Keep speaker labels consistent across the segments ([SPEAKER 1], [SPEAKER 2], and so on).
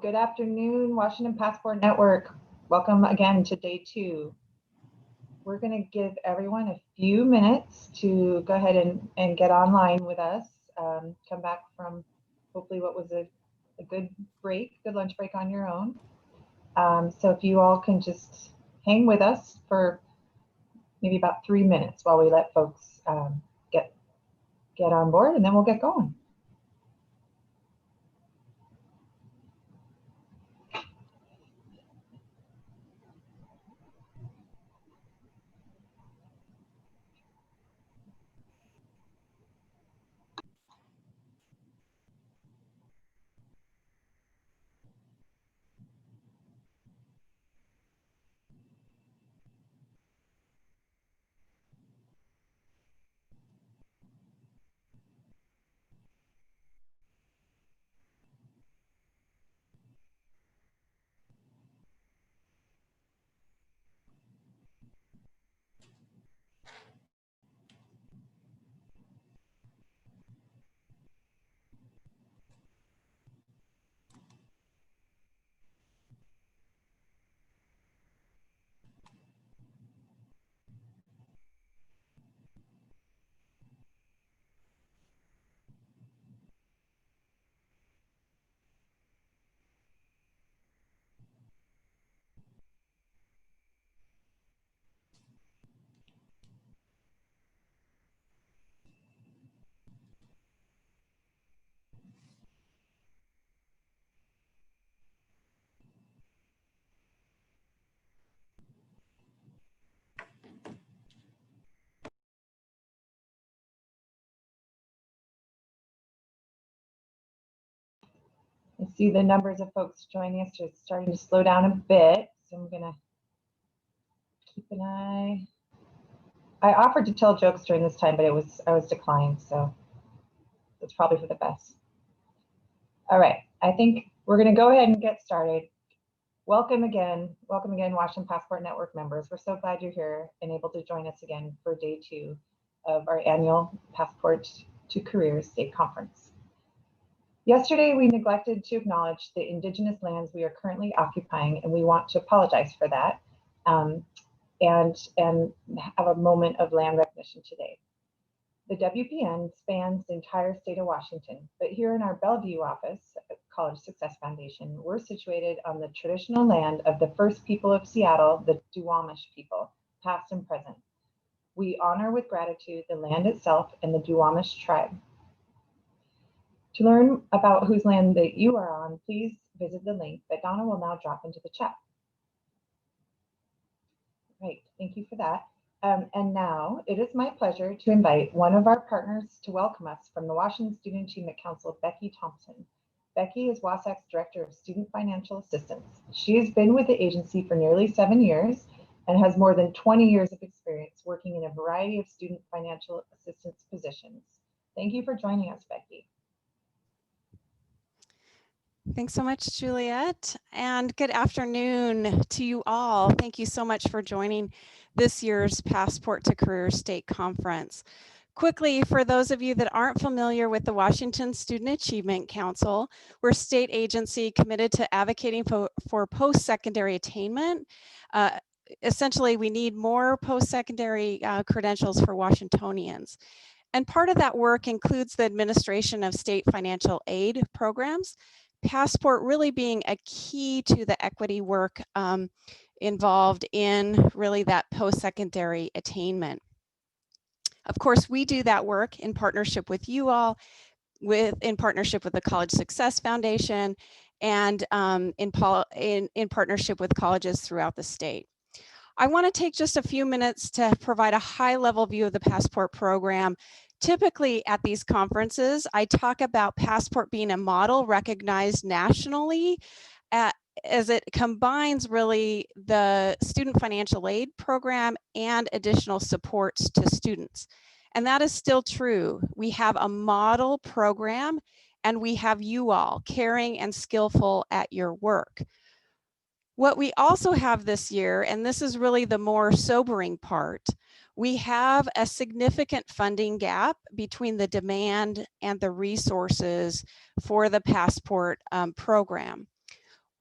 [SPEAKER 1] good afternoon, Washington Passport Network. Welcome again to day 2. We're going to give everyone a few minutes to go ahead and get online with us, come back from hopefully what was a good break, good lunch break on your own. So if you all can just hang with us for maybe about 3 minutes while we let folks get on board, and then we'll get going. I see the numbers of folks joining us are starting to slow down a bit, so I'm gonna keep an eye. I offered to tell jokes during this time, but I was declined, so it's probably for the best. All right, I think we're gonna go ahead and get started. Welcome again, Washington Passport Network members. We're so glad you're here and able to join us again for day 2 of our annual Passport to Careers State Conference. Yesterday, we neglected to acknowledge the Indigenous lands we are currently occupying, and we want to apologize for that and have a moment of land recognition today. The WPN spans the entire state of Washington, but here in our Bellevue office at College Success Foundation, we're situated on the traditional land of the first people of Seattle, the Duwamish people, past and present. We honor with gratitude the land itself and the Duwamish tribe. To learn about whose land that you are on, please visit the link that Donna will now drop into the chat. Right, thank you for that. And now it is my pleasure to invite one of our partners to welcome us from the Washington Student Achievement Council, Becky Thompson. Becky is WASAC's Director of Student Financial Assistance. She has been with the agency for nearly 7 years and has more than 20 years of experience working in a variety of student financial assistance positions. Thank you for joining us, Becky.
[SPEAKER 2] Thanks so much, Juliet, and good afternoon to you all. Thank you so much for joining this year's Passport to Careers State Conference. Quickly, for those of you that aren't familiar with the Washington Student Achievement Council, we're a state agency committed to advocating for post-secondary attainment. Essentially, we need more post-secondary credentials for Washingtonians. And part of that work includes the administration of state financial aid programs, Passport really being a key to the equity work involved in really that post-secondary attainment. Of course, we do that work in partnership with you all, in partnership with the College Success Foundation, and in partnership with colleges throughout the state. I want to take just a few minutes to provide a high-level view of the Passport program. Typically at these conferences, I talk about Passport being a model recognized nationally as it combines really the student financial aid program and additional supports to students. And that is still true. We have a model program and we have you all caring and skillful at your work. What we also have this year, and this is really the more sobering part, we have a significant funding gap between the demand and the resources for the Passport program.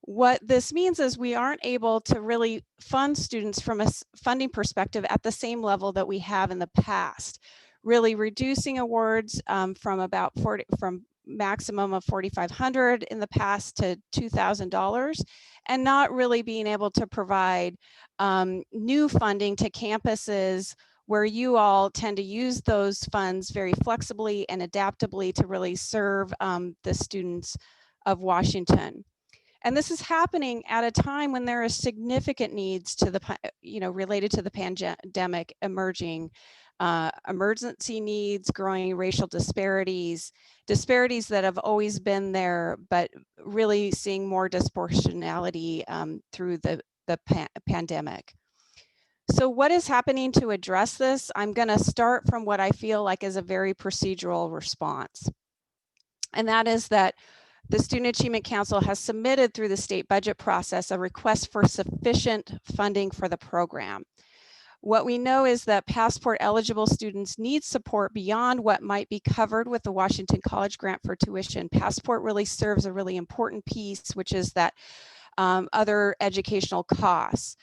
[SPEAKER 2] What this means is we aren't able to really fund students from a funding perspective at the same level that we have in the past, really reducing awards from maximum of $4,500 in the past to $2,000, and not really being able to provide new funding to campuses where you all tend to use those funds very flexibly and adaptably to really serve the students of Washington. And this is happening at a time when there are significant needs to related to the pandemic emerging, emergency needs, growing racial disparities that have always been there, but really seeing more disproportionality through the pandemic. So what is happening to address this? I'm going to start from what I feel like is a very procedural response. And that is that the Student Achievement Council has submitted through the state budget process a request for sufficient funding for the program. What we know is that Passport eligible students need support beyond what might be covered with the Washington College Grant for Tuition. Passport really serves a really important piece, which is that other educational costs.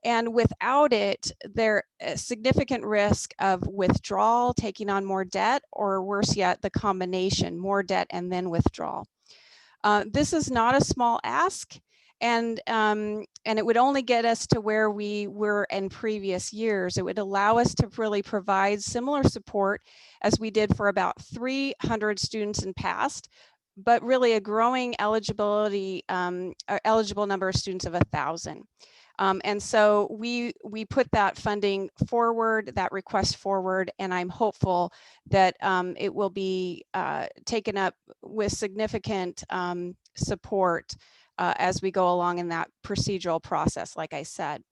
[SPEAKER 2] And without it, there's a significant risk of withdrawal, taking on more debt, or worse yet, the combination, more debt and then withdrawal. This is not a small ask, and it would only get us to where we were in previous years. It would allow us to really provide similar support as we did for about 300 students in past, but really a growing eligible number of students of 1,000. And so we put that funding forward, that request forward, and I'm hopeful that it will be taken up with significant support as we go along in that procedural process, like I said.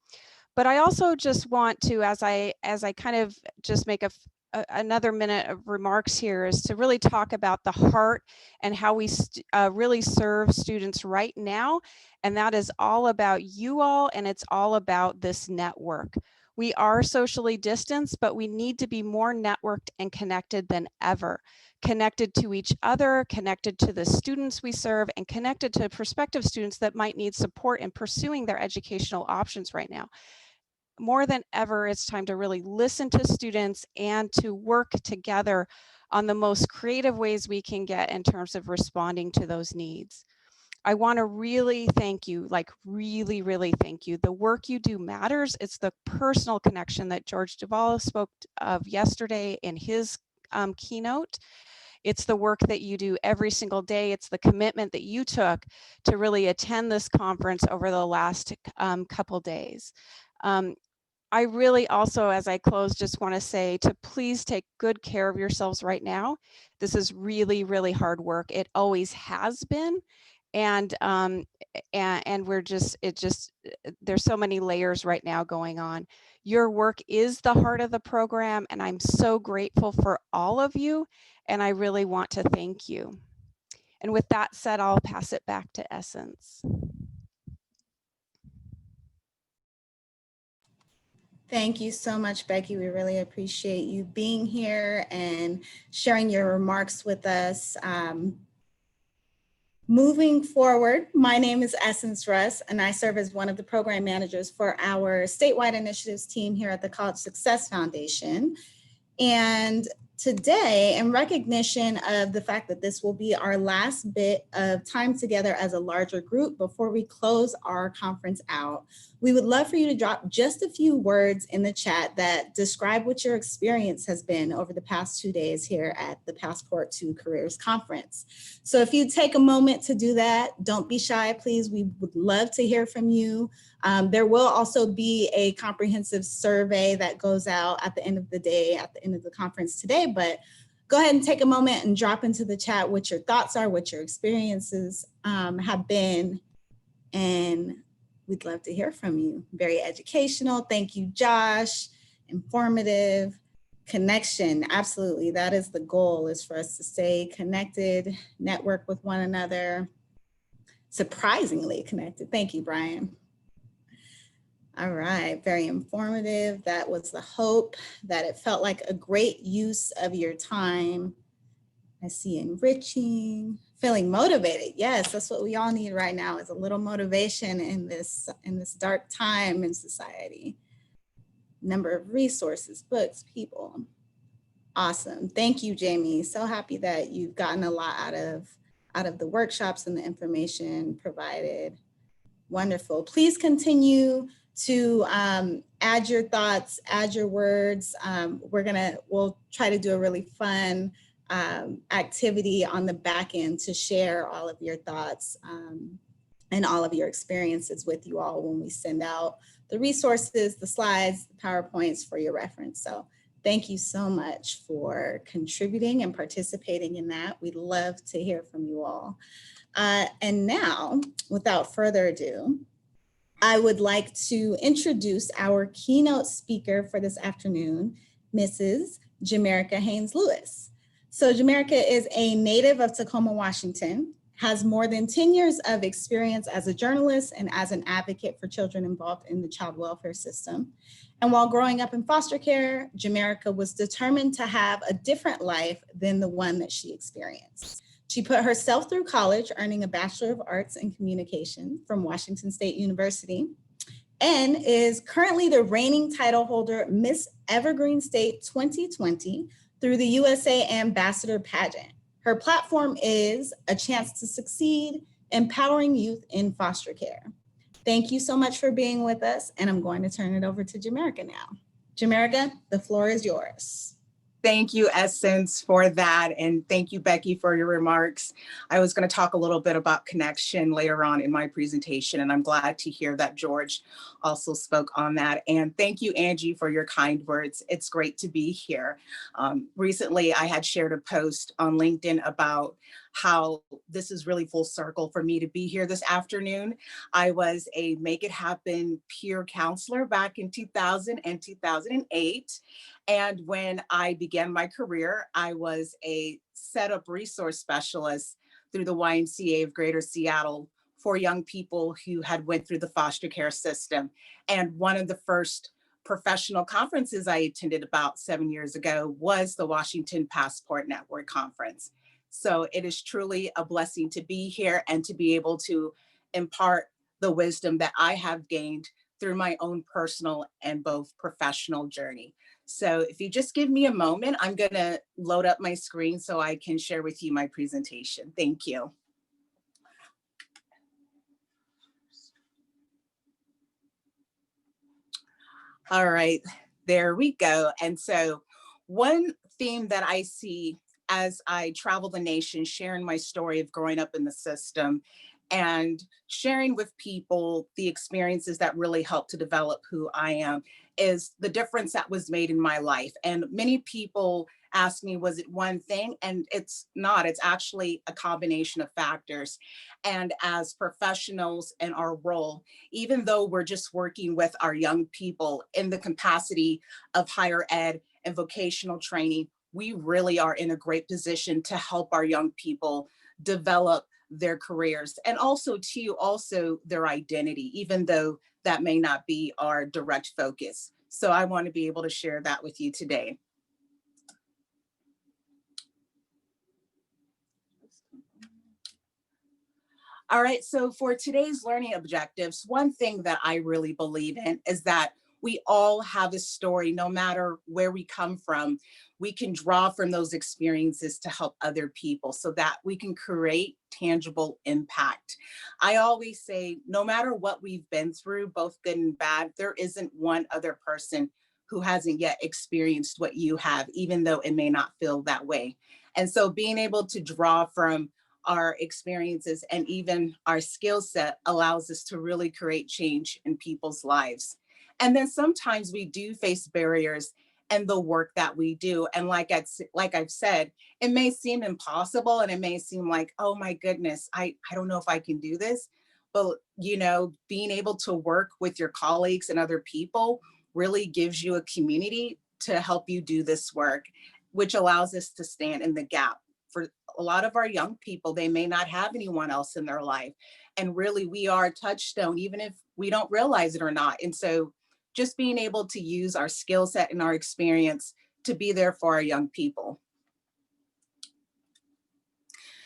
[SPEAKER 2] But I also just want to, as I kind of just make another minute of remarks here, is to really talk about the heart and how we really serve students right now. And that is all about you all, and it's all about this network. We are socially distanced, but we need to be more networked and connected than ever. Connected to each other, connected to the students we serve, and connected to prospective students that might need support in pursuing their educational options right now. More than ever, it's time to really listen to students and to work together on the most creative ways we can get in terms of responding to those needs. I want to really thank you, like really, really thank you. The work you do matters. It's the personal connection that George Duvall spoke of yesterday in his keynote. It's the work that you do every single day. It's the commitment that you took to really attend this conference over the last couple days. I really also, as I close, just want to say to please take good care of yourselves right now. This is really, really hard work. It always has been. And we're just, there's so many layers right now going on. Your work is the heart of the program, and I'm so grateful for all of you, and I really want to thank you. And with that said, I'll pass it back to Essence.
[SPEAKER 3] Thank you so much, Becky. We really appreciate you being here and sharing your remarks with us. Moving forward, my name is Essence Russ, and I serve as one of the program managers for our statewide initiatives team here at the College Success Foundation. And today, in recognition of the fact that this will be our last bit of time together as a larger group before we close our conference out, we would love for you to drop just a few words in the chat that describe what your experience has been over the past 2 days here at the Passport to Careers Conference. So if you take a moment to do that, don't be shy, please. We would love to hear from you. There will also be a comprehensive survey that goes out at the end of the day, at the end of the conference today, but go ahead and take a moment and drop into the chat what your thoughts are, what your experiences have been, and we'd love to hear from you. Very educational. Thank you, Josh. Informative. Connection. Absolutely. That is the goal, is for us to stay connected, network with one another. Surprisingly connected. Thank you, Brian. All right. Very informative. That was the hope, that it felt like a great use of your time. I see enriching, Feeling motivated. Yes, that's what we all need right now, is a little motivation in this dark time in society. Number of resources, books, people. Awesome. Thank you, Jamie. So happy that you've gotten a lot out of the workshops and the information provided. Wonderful. Please continue to add your thoughts, add your words. We'll try to do a really fun activity on the back end to share all of your thoughts and all of your experiences with you all when we send out the resources, the slides, the PowerPoints for your reference. So thank you so much for contributing and participating in that. We'd love to hear from you all. And now, without further ado, I would like to introduce our keynote speaker for this afternoon, Mrs. Jamerica Haynes-Lewis. So Jamerica is a native of Tacoma, Washington, has more than 10 years of experience as a journalist and as an advocate for children involved in the child welfare system. And while growing up in foster care, Jamerica was determined to have a different life than the one that she experienced. She put herself through college, earning a Bachelor of Arts in Communication from Washington State University, and is currently the reigning title holder, Miss Evergreen State 2020, through the USA Ambassador Pageant. Her platform is A Chance to Succeed, Empowering Youth in Foster Care. Thank you so much for being with us, and I'm going to turn it over to Jamerica now. Jamerica, the floor is yours.
[SPEAKER 4] Thank you, Essence, for that. And thank you, Becky, for your remarks. I was going to talk a little bit about connection later on in my presentation, and I'm glad to hear that George also spoke on that. And thank you, Angie, for your kind words. It's great to be here. Recently, I had shared a post on LinkedIn about how this is really full circle for me to be here this afternoon. I was a Make It Happen peer counselor back in 2000 and 2008. And when I began my career, I was a setup resource specialist through the YMCA of Greater Seattle for young people who had went through the foster care system. And one of the first professional conferences I attended about 7 years ago was the Washington Passport Network Conference. So it is truly a blessing to be here and to be able to impart the wisdom that I have gained through my own personal and both professional journey. So if you just give me a moment, I'm going to load up my screen so I can share with you my presentation. Thank you. All right, there we go. And so one theme that I see as I travel the nation, sharing my story of growing up in the system and sharing with people the experiences that really helped to develop who I am, is the difference that was made in my life. And many people ask me, was it one thing? And it's not, it's actually a combination of factors. And as professionals in our role, even though we're just working with our young people in the capacity of higher ed and vocational training, we really are in a great position to help our young people develop their careers and also their identity, even though that may not be our direct focus. So I want to be able to share that with you today. All right, so for today's learning objectives, one thing that I really believe in is that we all have a story, no matter where we come from. We can draw from those experiences to help other people so that we can create tangible impact. I always say, no matter what we've been through, both good and bad, there isn't one other person who hasn't yet experienced what you have, even though it may not feel that way. And so being able to draw from our experiences and even our skill set allows us to really create change in people's lives. And then sometimes we do face barriers in the work that we do. And like I've said, it may seem impossible and it may seem like, oh my goodness, I don't know if I can do this. But, you know, being able to work with your colleagues and other people really gives you a community to help you do this work, which allows us to stand in the gap. For a lot of our young people, they may not have anyone else in their life. And really, we are a touchstone, even if we don't realize it or not. And so just being able to use our skill set and our experience to be there for our young people.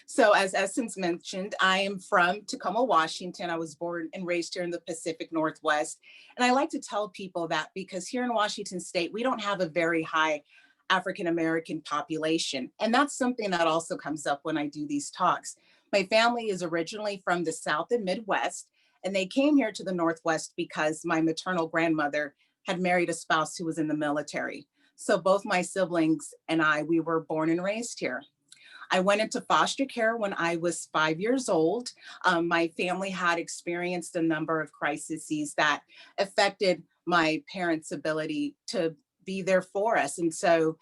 [SPEAKER 4] So as Essence mentioned, I am from Tacoma, Washington. I was born and raised here in the Pacific Northwest. And I like to tell people that because here in Washington State, we don't have a very high African-American population. And that's something that also comes up when I do these talks. My family is originally from the South and Midwest, and they came here to the Northwest because my maternal grandmother had married a spouse who was in the military. So both my siblings and I, we were born and raised here. I went into foster care when I was 5 years old. My family had experienced a number of crises that affected my parents' ability to be there for us. And so,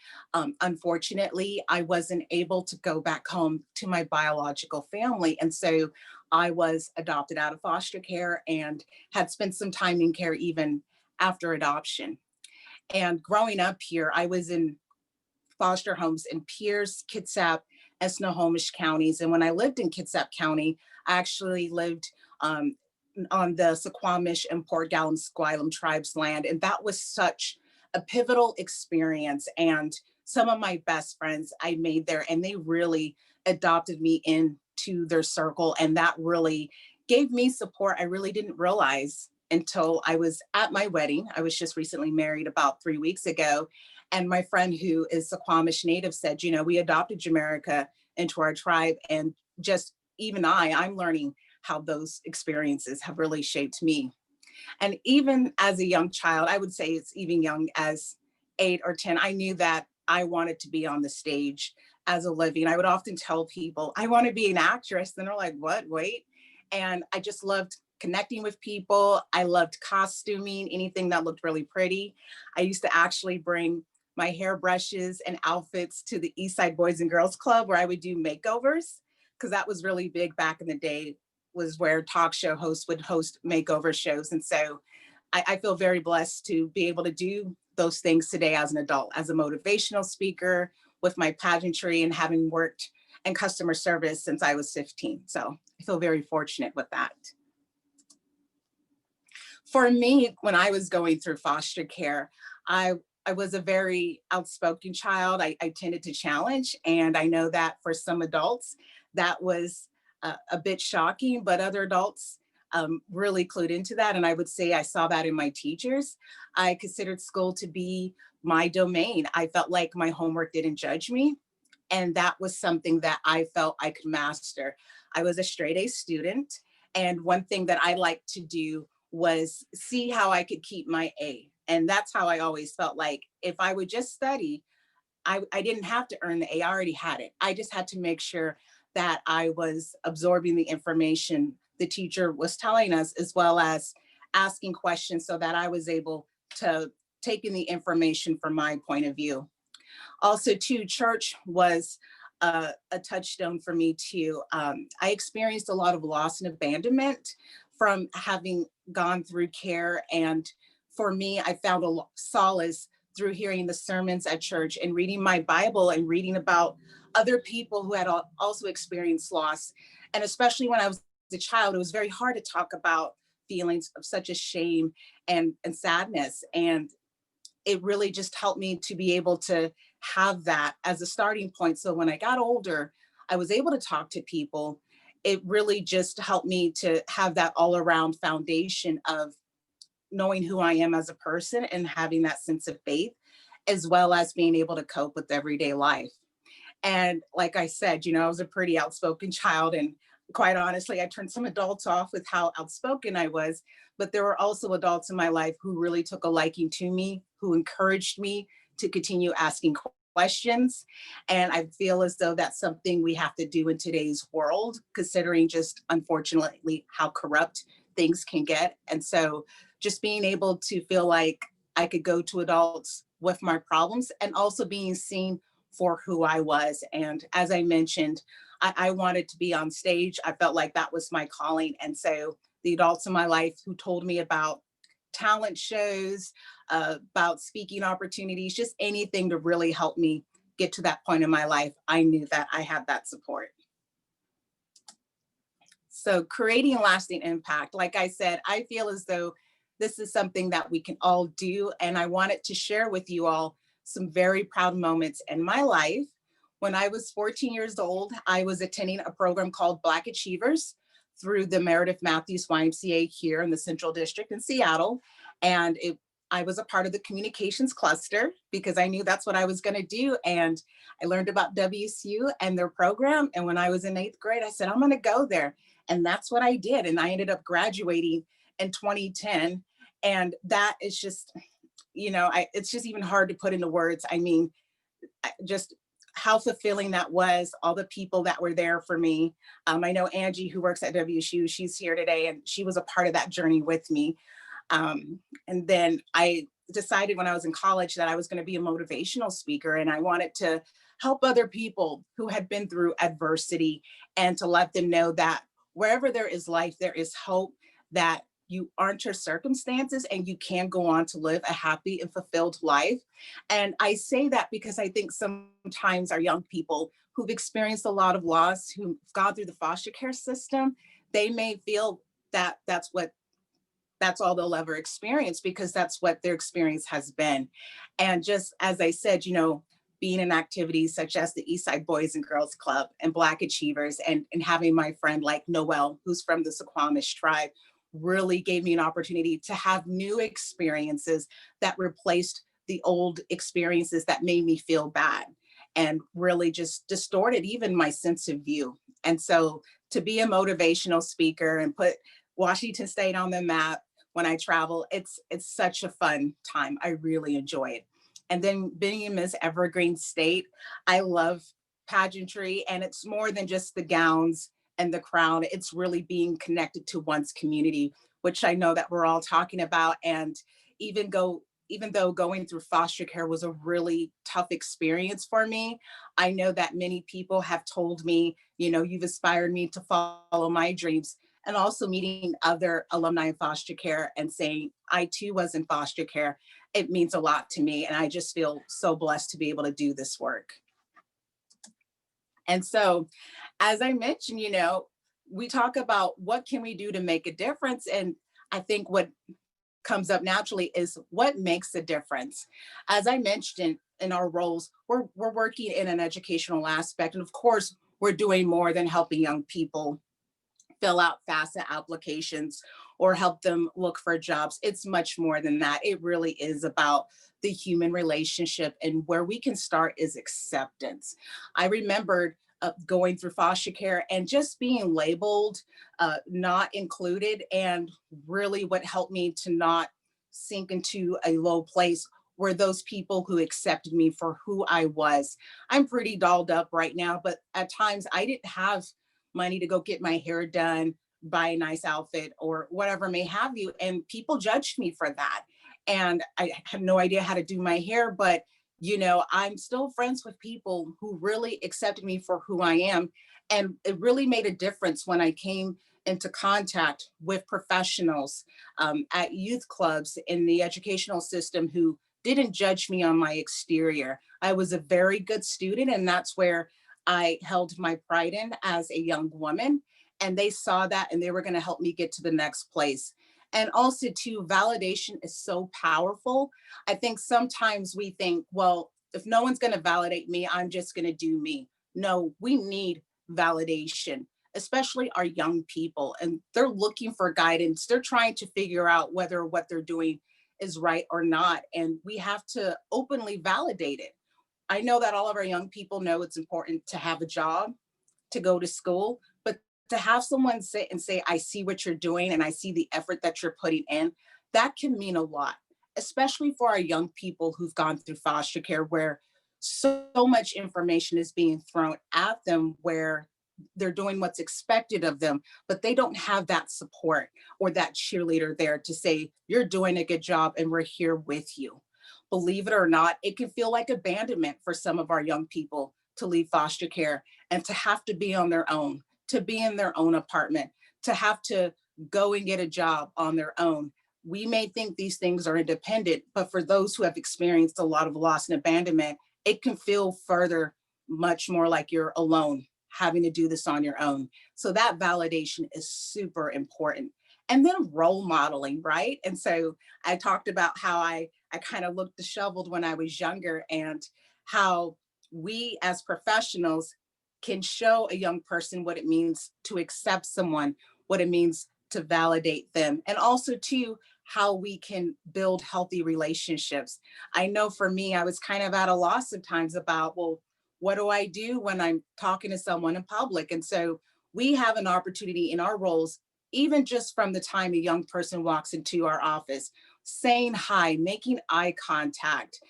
[SPEAKER 4] unfortunately, I wasn't able to go back home to my biological family. And so I was adopted out of foster care and had spent some time in care even after adoption. And growing up here, I was in foster homes in Pierce, Kitsap, and Snohomish counties. And when I lived in Kitsap County, I actually lived on the Suquamish and Port Gallim Squilem tribes land. And that was such a pivotal experience. And some of my best friends I made there, and they really adopted me into their circle. And that really gave me support I really didn't realize until I was at my wedding. I was just recently married about 3 weeks ago. And my friend who is Suquamish native said, you know, we adopted Jamerica into our tribe. And just even I'm learning how those experiences have really shaped me. And even as a young child, I would say it's even young as 8 or 10, I knew that I wanted to be on the stage as a living. I would often tell people, I want to be an actress. And they're like, what, wait? And I just loved connecting with people. I loved costuming, anything that looked really pretty. I used to actually bring my hairbrushes and outfits to the Eastside Boys and Girls Club where I would do makeovers, because that was really big back in the day, was where talk show hosts would host makeover shows. And so I feel very blessed to be able to do those things today as an adult, as a motivational speaker with my pageantry and having worked in customer service since I was 15. So I feel very fortunate with that. For me, when I was going through foster care, I was a very outspoken child. I tended to challenge, and I know that for some adults, that was a bit shocking, but other adults really clued into that. And I would say I saw that in my teachers. I considered school to be my domain. I felt like my homework didn't judge me. And that was something that I felt I could master. I was a straight A student. And one thing that I liked to do was see how I could keep my A. And that's how I always felt like if I would just study, I didn't have to earn the A, I already had it. I just had to make sure that I was absorbing the information the teacher was telling us, as well as asking questions so that I was able to take in the information from my point of view. Also, too, church was a touchstone for me too. I experienced a lot of loss and abandonment from having gone through care. And for me, I found a solace through hearing the sermons at church and reading my Bible and reading about other people who had also experienced loss. And especially when I was a child, it was very hard to talk about feelings of such a shame and sadness. And it really just helped me to be able to have that as a starting point. So when I got older, I was able to talk to people. It really just helped me to have that all around foundation of knowing who I am as a person and having that sense of faith, as well as being able to cope with everyday life. And like I said, you know, I was a pretty outspoken child, and quite honestly, I turned some adults off with how outspoken I was, but there were also adults in my life who really took a liking to me, who encouraged me to continue asking questions. And I feel as though that's something we have to do in today's world, considering just unfortunately how corrupt things can get. And so just being able to feel like I could go to adults with my problems and also being seen for who I was. And as I mentioned, I wanted to be on stage. I felt like that was my calling. And so the adults in my life who told me about talent shows, about speaking opportunities, just anything to really help me get to that point in my life, I knew that I had that support. So creating lasting impact, like I said, I feel as though this is something that we can all do. And I wanted to share with you all some very proud moments in my life When I was 14 years old, I was attending a program called Black Achievers through the Meredith Matthews YMCA here in the Central District in Seattle. And I was a part of the communications cluster because I knew that's what I was going to do. And I learned about WSU and their program. And when I was in 8th grade, I said, I'm going to go there. And that's what I did. And I ended up graduating in 2010. And that is just, it's just even hard to put into words. I mean, just how fulfilling that was, all the people that were there for me. I know Angie, who works at WSU, she's here today, and she was a part of that journey with me. And then I decided when I was in college that I was going to be a motivational speaker, and I wanted to help other people who had been through adversity and to let them know that wherever there is life, there is hope, that you aren't your circumstances and you can go on to live a happy and fulfilled life. And I say that because I think sometimes our young people who've experienced a lot of loss, who've gone through the foster care system, they may feel that that's all they'll ever experience because that's what their experience has been. And just as I said, being in activities such as the Eastside Boys and Girls Club and Black Achievers and having my friend like Noelle, who's from the Suquamish tribe, really gave me an opportunity to have new experiences that replaced the old experiences that made me feel bad and really just distorted even my sense of view. And so to be a motivational speaker and put Washington State on the map when I travel, it's such a fun time. I really enjoy it. And then being in Miss Evergreen State, I love pageantry, and it's more than just the gowns and the crown. It's really being connected to one's community, which I know that we're all talking about. And even though going through foster care was a really tough experience for me, I know that many people have told me, you've inspired me to follow my dreams. And also meeting other alumni in foster care and saying, I too was in foster care. It means a lot to me. And I just feel so blessed to be able to do this work. And so, as I mentioned, we talk about what can we do to make a difference? And I think what comes up naturally is what makes a difference. As I mentioned in our roles, we're working in an educational aspect. And of course, we're doing more than helping young people fill out FAFSA applications or help them look for jobs. It's much more than that. It really is about the human relationship, and where we can start is acceptance. I remembered going through foster care and just being labeled not included, and really what helped me to not sink into a low place were those people who accepted me for who I was. I'm pretty dolled up right now, but at times I didn't have money to go get my hair done, buy a nice outfit or whatever may have you. And people judged me for that. And I had no idea how to do my hair, but I'm still friends with people who really accepted me for who I am. And it really made a difference when I came into contact with professionals at youth clubs in the educational system who didn't judge me on my exterior. I was a very good student, and that's where I held my pride in as a young woman. And they saw that, and they were going to help me get to the next place. And also too, validation is so powerful. I think sometimes we think, well, if no one's going to validate me, I'm just going to do me. No, we need validation, especially our young people. And they're looking for guidance. They're trying to figure out whether what they're doing is right or not. And we have to openly validate it. I know that all of our young people know it's important to have a job, to go to school, but to have someone sit and say, I see what you're doing and I see the effort that you're putting in, that can mean a lot, especially for our young people who've gone through foster care, where so much information is being thrown at them, where they're doing what's expected of them, but they don't have that support or that cheerleader there to say, you're doing a good job and we're here with you. Believe it or not, it can feel like abandonment for some of our young people to leave foster care and to have to be on their own, to be in their own apartment, to have to go and get a job on their own. We may think these things are independent, but for those who have experienced a lot of loss and abandonment, it can feel further much more like you're alone, having to do this on your own. So that validation is super important. And then role modeling, right? And so I talked about how I kind of looked disheveled when I was younger, and how we as professionals can show a young person what it means to accept someone, what it means to validate them, and also too, how we can build healthy relationships. I know for me, I was kind of at a loss of times about, well, what do I do when I'm talking to someone in public? And so we have an opportunity in our roles, even just from the time a young person walks into our office, saying hi, making eye contact,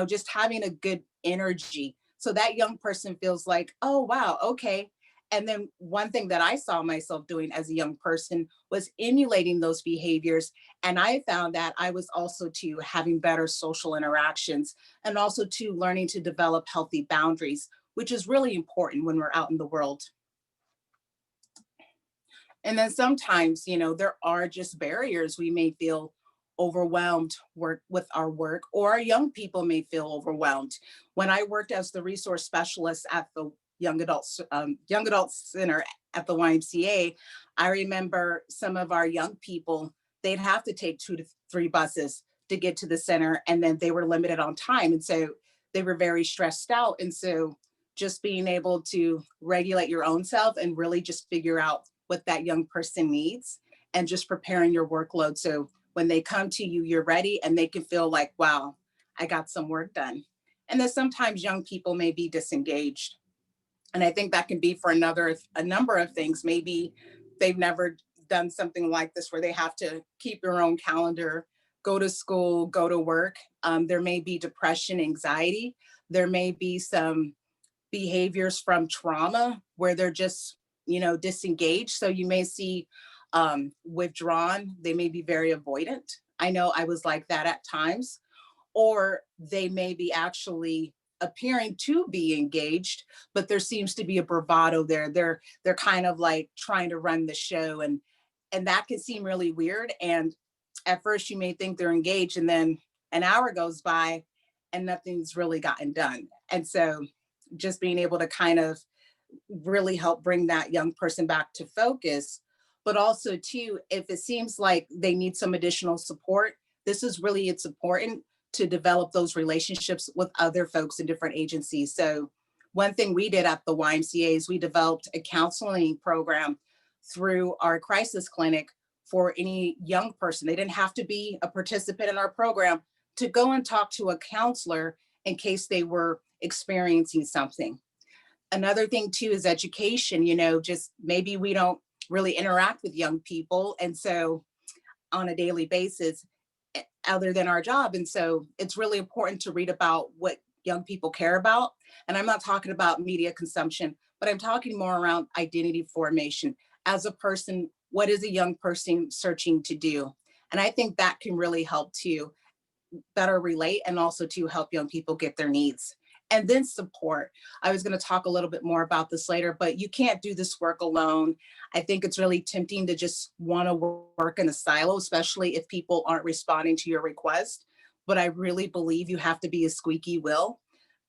[SPEAKER 4] just having a good energy. So that young person feels like, oh, wow, okay. And then one thing that I saw myself doing as a young person was emulating those behaviors. And I found that I was also too having better social interactions and also too learning to develop healthy boundaries, which is really important when we're out in the world. And then sometimes, there are just barriers. We may feel overwhelmed with our work, or our young people may feel overwhelmed. When I worked as the resource specialist at the young adult center at the YMCA, I remember some of our young people, they'd have to take 2 to 3 buses to get to the center, and then they were limited on time. And so they were very stressed out. And so just being able to regulate your own self and really just figure out what that young person needs and just preparing your workload. So when they come to you, you're ready and they can feel like, wow, I got some work done. And then sometimes young people may be disengaged. And I think that can be for a number of things. Maybe they've never done something like this where they have to keep their own calendar, go to school, go to work. There may be depression, anxiety. There may be some behaviors from trauma where they're just, disengaged. So you may see withdrawn. They may be very avoidant. I know I was like that at times. Or they may be actually appearing to be engaged, but there seems to be a bravado there. They're kind of like trying to run the show, and that can seem really weird. And at first you may think they're engaged, and then an hour goes by and nothing's really gotten done. And so just being able to kind of really help bring that young person back to focus, but also too, if it seems like they need some additional support, it's important to develop those relationships with other folks in different agencies. So one thing we did at the YMCA is we developed a counseling program through our crisis clinic for any young person. They didn't have to be a participant in our program to go and talk to a counselor in case they were experiencing something. Another thing too is education, just maybe we don't really interact with young people. And so on a daily basis, other than our job. And so it's really important to read about what young people care about. And I'm not talking about media consumption, but I'm talking more around identity formation. As a person, what is a young person searching to do? And I think that can really help to better relate and also to help young people get their needs. And then support. I was going to talk a little bit more about this later, but you can't do this work alone. I think it's really tempting to just want to work in a silo, especially if people aren't responding to your request. But I really believe you have to be a squeaky wheel.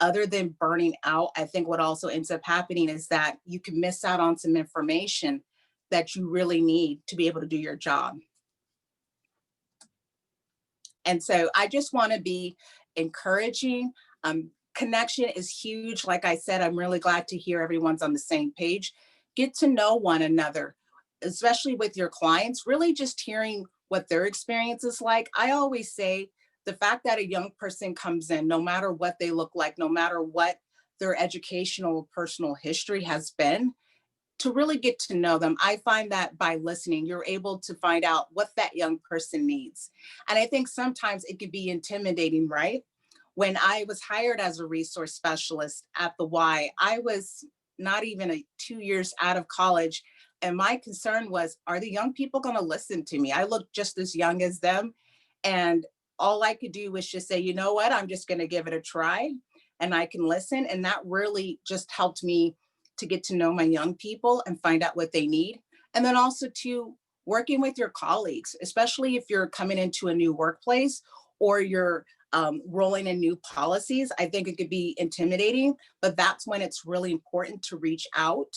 [SPEAKER 4] Other than burning out, I think what also ends up happening is that you can miss out on some information that you really need to be able to do your job. And so I just want to be encouraging. Connection is huge. Like I said, I'm really glad to hear everyone's on the same page. Get to know one another, especially with your clients, really just hearing what their experience is like. I always say the fact that a young person comes in, no matter what they look like, no matter what their educational personal history has been, to really get to know them. I find that by listening, you're able to find out what that young person needs. And I think sometimes it can be intimidating, right? When I was hired as a resource specialist at the Y, I was not even 2 years out of college. And my concern was, are the young people going to listen to me? I looked just as young as them. And all I could do was just say, you know what, I'm just going to give it a try and I can listen. And that really just helped me to get to know my young people and find out what they need. And then also to working with your colleagues, especially if you're coming into a new workplace or you're rolling in new policies. I think it could be intimidating, but that's when it's really important to reach out.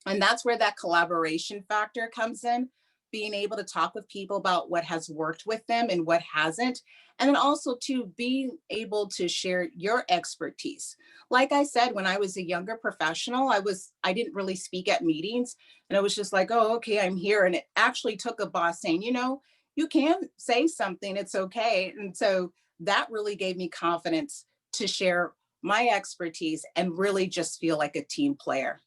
[SPEAKER 4] And that's where that collaboration factor comes in, being able to talk with people about what has worked with them and what hasn't. And then also to being able to share your expertise. Like I said, when I was a younger professional, I didn't really speak at meetings, and it was just like, oh, okay, I'm here. And it actually took a boss saying, you know, you can say something, it's okay. And so that really gave me confidence to share my expertise and really just feel like a team player.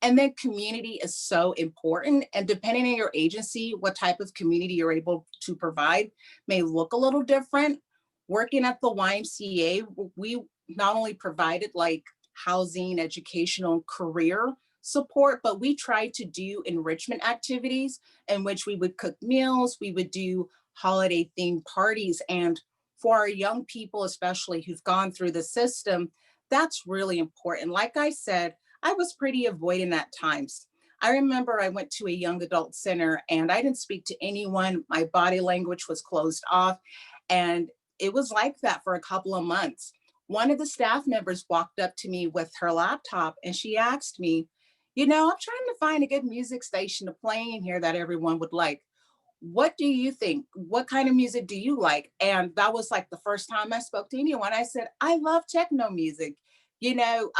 [SPEAKER 4] And then community is so important. And depending on your agency, what type of community you're able to provide may look a little different. Working at the YMCA, we not only provided like housing, educational, career support, but we tried to do enrichment activities in which we would cook meals, we would do holiday themed parties. And for our young people, especially who've gone through the system, that's really important. Like I said, I was pretty avoidant at times. I remember I went to a young adult center and I didn't speak to anyone. My body language was closed off. And it was like that for a couple of months. One of the staff members walked up to me with her laptop and she asked me, you know, I'm trying to find a good music station to play in here that everyone would like. What do you think? What kind of music do you like? And that was like the first time I spoke to anyone. I said, I love techno music, you know,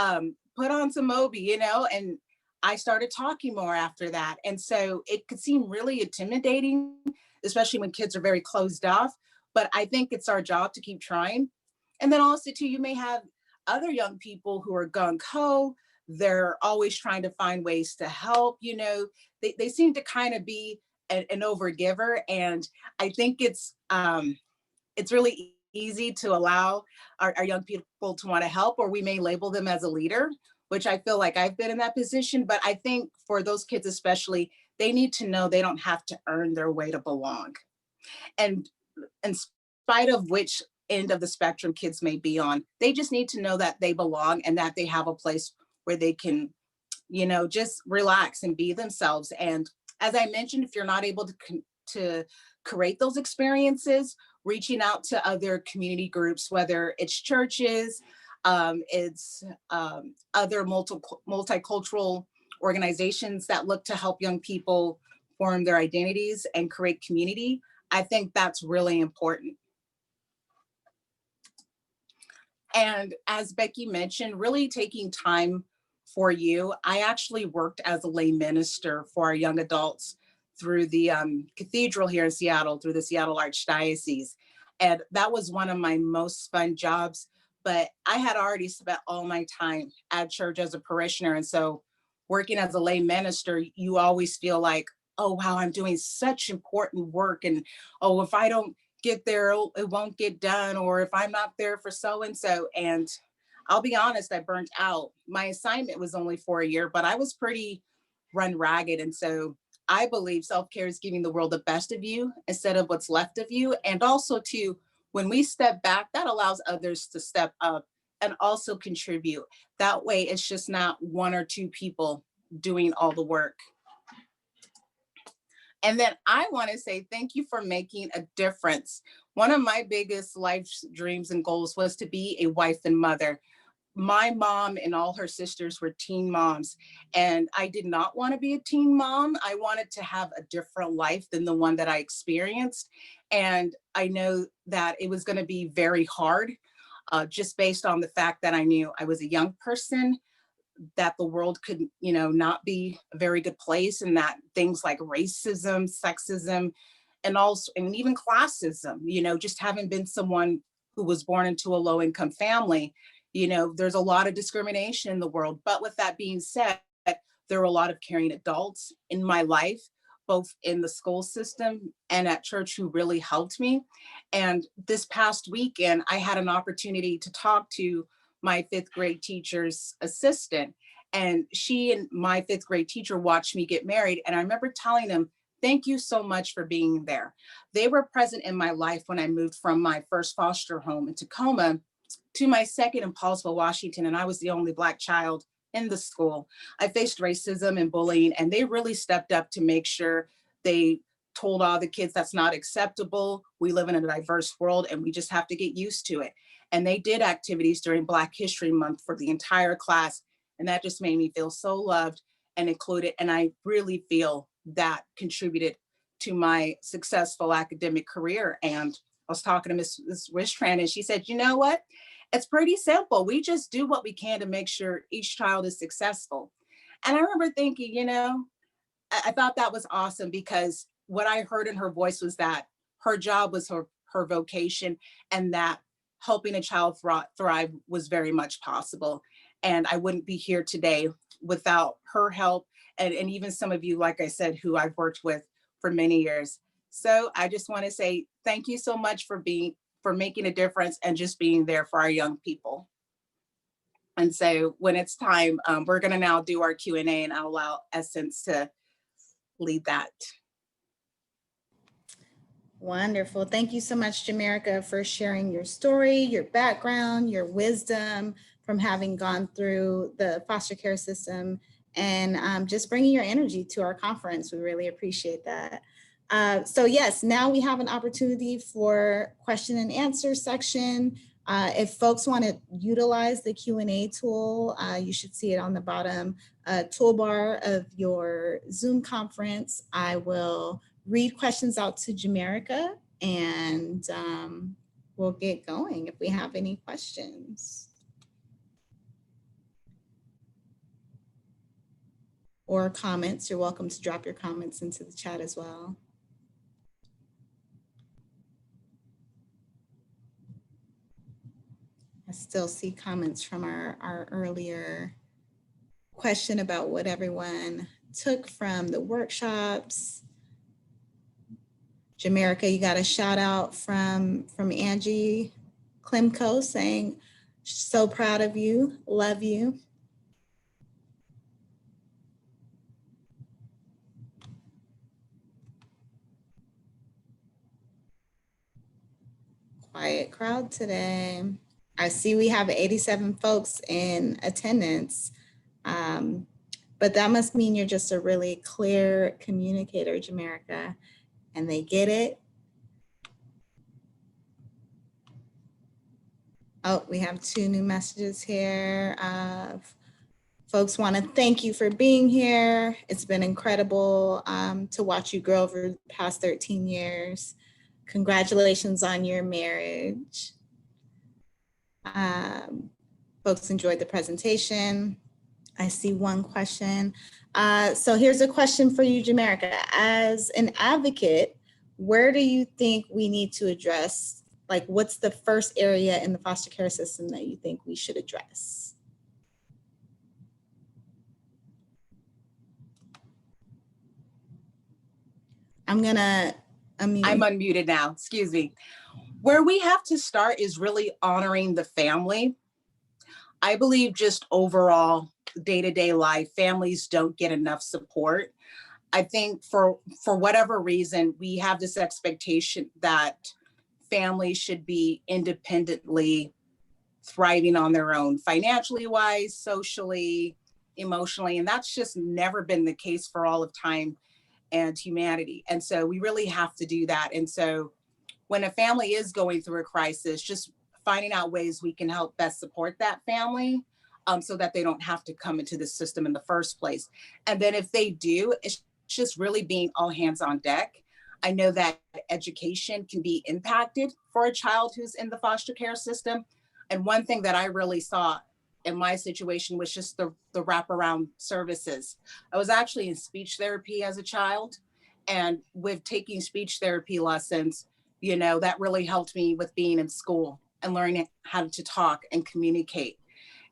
[SPEAKER 4] put on some Moby, you know, and I started talking more after that. And so it could seem really intimidating, especially when kids are very closed off, but I think it's our job to keep trying. And then also too, you may have other young people who are gung-ho, they're always trying to find ways to help, you know, they seem to kind of be an overgiver. And I think it's really easy to allow our young people to want to help, or we may label them as a leader, which I feel like I've been in that position. But I think for those kids especially, they need to know they don't have to earn their way to belong. And in spite of which end of the spectrum kids may be on, they just need to know that they belong and that they have a place where they can, you know, just relax and be themselves. And as I mentioned, if you're not able to create those experiences, reaching out to other community groups, whether it's churches, it's other multicultural organizations that look to help young people form their identities and create community. I think that's really important. And as Becky mentioned, really taking time for you. I actually worked as a lay minister for our young adults through the cathedral here in Seattle, through the Seattle Archdiocese. And that was one of my most fun jobs, but I had already spent all my time at church as a parishioner. And so working as a lay minister, you always feel like, oh, wow, I'm doing such important work. And, oh, if I don't get there, it won't get done. Or if I'm not there for so-and-so. And I'll be honest, I burnt out. My assignment was only for a year, but I was pretty run ragged. And so I believe self-care is giving the world the best of you instead of what's left of you. And also too, when we step back, that allows others to step up and also contribute. That way, it's just not one or two people doing all the work. And then I want to say thank you for making a difference. One of my biggest life dreams and goals was to be a wife and mother. My mom and all her sisters were teen moms, and I did not want to be a teen mom. I wanted to have a different life than the one that I experienced. And I know that it was going to be very hard, just based on the fact that I knew I was a young person, that the world could, you know, not be a very good place, and that things like racism, sexism, and also, and even classism, you know, just having been someone who was born into a low-income family, you know, there's a lot of discrimination in the world. But with that being said, there were a lot of caring adults in my life, both in the school system and at church, who really helped me. And this past weekend, I had an opportunity to talk to my fifth grade teacher's assistant. And she and my fifth grade teacher watched me get married. And I remember telling them, thank you so much for being there. They were present in my life when I moved from my first foster home in Tacoma to my second in Paulsville, Washington. And I was the only Black child in the school. I faced racism and bullying, and they really stepped up to make sure they told all the kids that's not acceptable. We live in a diverse world and we just have to get used to it. And they did activities during Black History Month for the entire class. And that just made me feel so loved and included. And I really feel that contributed to my successful academic career. And I was talking to Ms. Rishtran, and she said, you know what? It's pretty simple. We just do what we can to make sure each child is successful. And I remember thinking, you know, I thought that was awesome, because what I heard in her voice was that her job was her vocation, and that helping a child thrive was very much possible. And I wouldn't be here today without her help, and even some of you, like I said, who I've worked with for many years. So I just want to say thank you so much for making a difference and just being there for our young people. And so when it's time, we're going to now do our Q&A, and I'll allow Essence to lead that.
[SPEAKER 3] Wonderful. Thank you so much, Jamerica, for sharing your story, your background, your wisdom from having gone through the foster care system, and just bringing your energy to our conference. We really appreciate that. So yes, now we have an opportunity for question and answer section. If folks want to utilize the Q&A tool, you should see it on the bottom toolbar of your Zoom conference. I will read questions out to Jamerica, and we'll get going if we have any questions. Or comments. You're welcome to drop your comments into the chat as well. I still see comments from our earlier question about what everyone took from the workshops. Jamerica, you got a shout out from Angie Klimko saying, so proud of you, love you. Quiet crowd today. I see we have 87 folks in attendance, but that must mean you're just a really clear communicator, Jamerica, and they get it. Oh, we have 2 new messages here. Folks want to thank you for being here. It's been incredible to watch you grow over the past 13 years. Congratulations on your marriage. Folks enjoyed the presentation. I see one question. So here's a question for you, Jamerica. As an advocate, where do you think we need to address, like what's the first area in the foster care system that you think we should address? I'm gonna unmute.
[SPEAKER 4] I'm unmuted now, excuse me. Where we have to start is really honoring the family. I believe just overall day-to-day life, families don't get enough support. I think for whatever reason, we have this expectation that families should be independently thriving on their own, financially wise, socially, emotionally, and that's just never been the case for all of time and humanity. And so we really have to do that. And so when a family is going through a crisis, just finding out ways we can help best support that family so that they don't have to come into the system in the first place. And then if they do, it's just really being all hands on deck. I know that education can be impacted for a child who's in the foster care system. And one thing that I really saw in my situation was just the wraparound services. I was actually in speech therapy as a child, and with taking speech therapy lessons, you know, that really helped me with being in school and learning how to talk and communicate.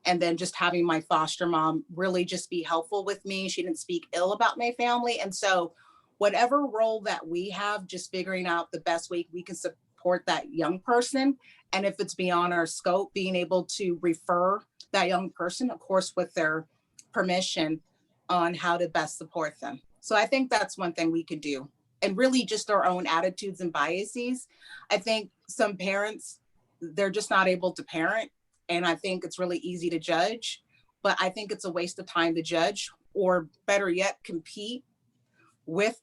[SPEAKER 4] And then just having my foster mom really just be helpful with me. She didn't speak ill about my family. And so whatever role that we have, just figuring out the best way we can support that young person. And if it's beyond our scope, being able to refer that young person, of course, with their permission, on how to best support them. So I think that's one thing we could do. And really just our own attitudes and biases. I think some parents, they're just not able to parent. And I think it's really easy to judge, but I think it's a waste of time to judge, or better yet, compete with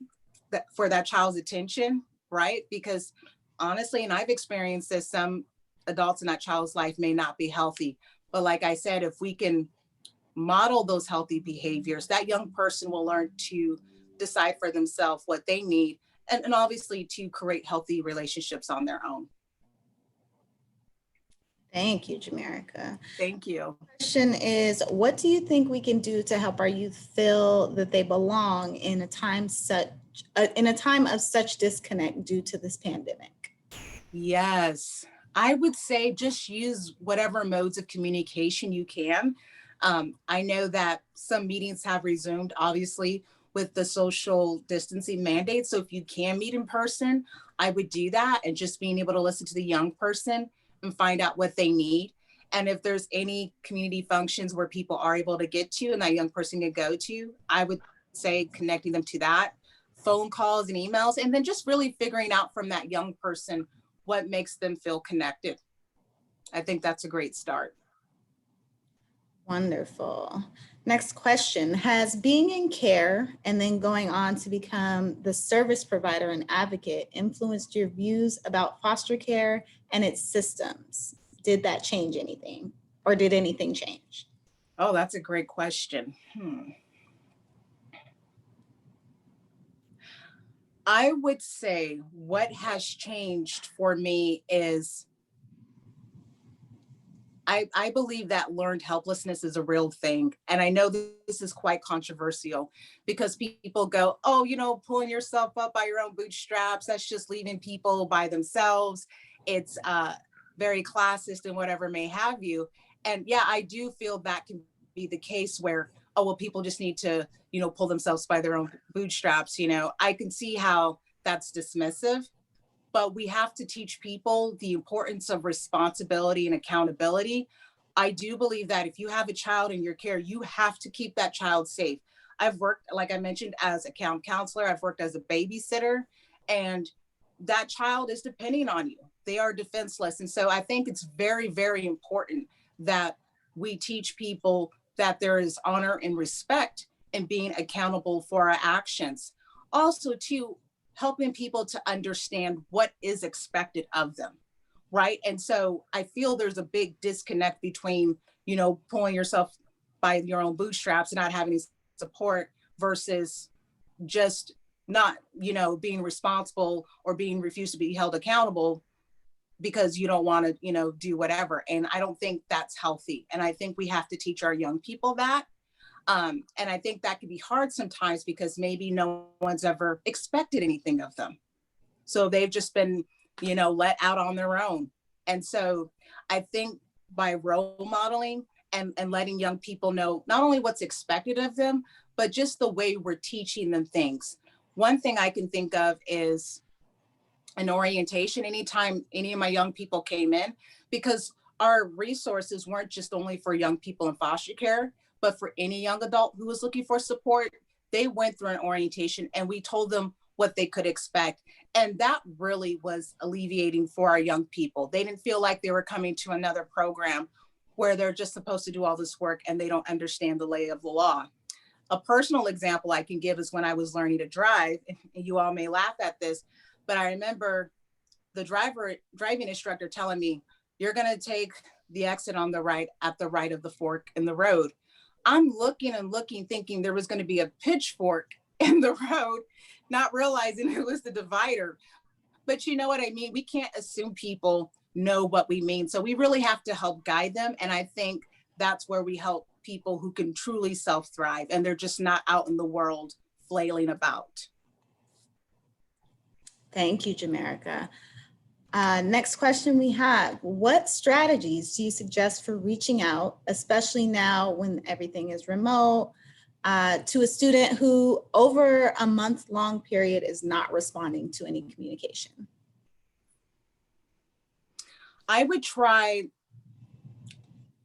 [SPEAKER 4] for that child's attention, right? Because honestly, and I've experienced this, some adults in that child's life may not be healthy. But like I said, if we can model those healthy behaviors, that young person will learn to decide for themselves what they need and obviously to create healthy relationships on their own.
[SPEAKER 3] Thank you, Jamerica.
[SPEAKER 4] Thank you.
[SPEAKER 3] Question is, what do you think we can do to help our youth feel that they belong in a time of such disconnect due to this pandemic?
[SPEAKER 4] Yes, I would say just use whatever modes of communication you can. I know that some meetings have resumed, obviously, with the social distancing mandate. So if you can meet in person, I would do that, and just being able to listen to the young person and find out what they need. And if there's any community functions where people are able to get to and that young person can go to, I would say connecting them to that, phone calls and emails, and then just really figuring out from that young person what makes them feel connected. I think that's a great start.
[SPEAKER 3] Wonderful. Next question. Has being in care and then going on to become the service provider and advocate influenced your views about foster care and its systems? Did that change anything, or did anything change?
[SPEAKER 4] Oh, that's a great question. I would say what has changed for me is I believe that learned helplessness is a real thing. And I know this is quite controversial because people go, oh, pulling yourself up by your own bootstraps, that's just leaving people by themselves. It's very classist and whatever may have you. And yeah, I do feel that can be the case where, oh, well, people just need to, pull themselves by their own bootstraps. I can see how that's dismissive. But we have to teach people the importance of responsibility and accountability. I do believe that if you have a child in your care, you have to keep that child safe. I've worked, like I mentioned, as a camp counselor. I've worked as a babysitter, and that child is depending on you. They are defenseless. And so I think it's very, very important that we teach people that there is honor and respect in being accountable for our actions. Also, too, helping people to understand what is expected of them, right? And so I feel there's a big disconnect between, pulling yourself by your own bootstraps and not having any support versus just not, being responsible or being refused to be held accountable because you don't want to, do whatever. And I don't think that's healthy. And I think we have to teach our young people that. And I think that can be hard sometimes because maybe no one's ever expected anything of them. So they've just been, let out on their own. And so I think by role modeling and letting young people know not only what's expected of them, but just the way we're teaching them things. One thing I can think of is an orientation anytime any of my young people came in, because our resources weren't just only for young people in foster care, but for any young adult who was looking for support. They went through an orientation and we told them what they could expect. And that really was alleviating for our young people. They didn't feel like they were coming to another program where they're just supposed to do all this work and they don't understand the lay of the law. A personal example I can give is when I was learning to drive, and you all may laugh at this, but I remember the driving instructor telling me, you're gonna take the exit on the right at the right of the fork in the road. I'm looking and looking, thinking there was going to be a pitchfork in the road, not realizing it was the divider. But you know what I mean? We can't assume people know what we mean. So we really have to help guide them. And I think that's where we help people who can truly self-thrive and they're just not out in the world flailing about.
[SPEAKER 3] Thank you, Jamerica. Next question we have, what strategies do you suggest for reaching out, especially now when everything is remote, to a student who over a month-long period is not responding to any communication?
[SPEAKER 4] I would try,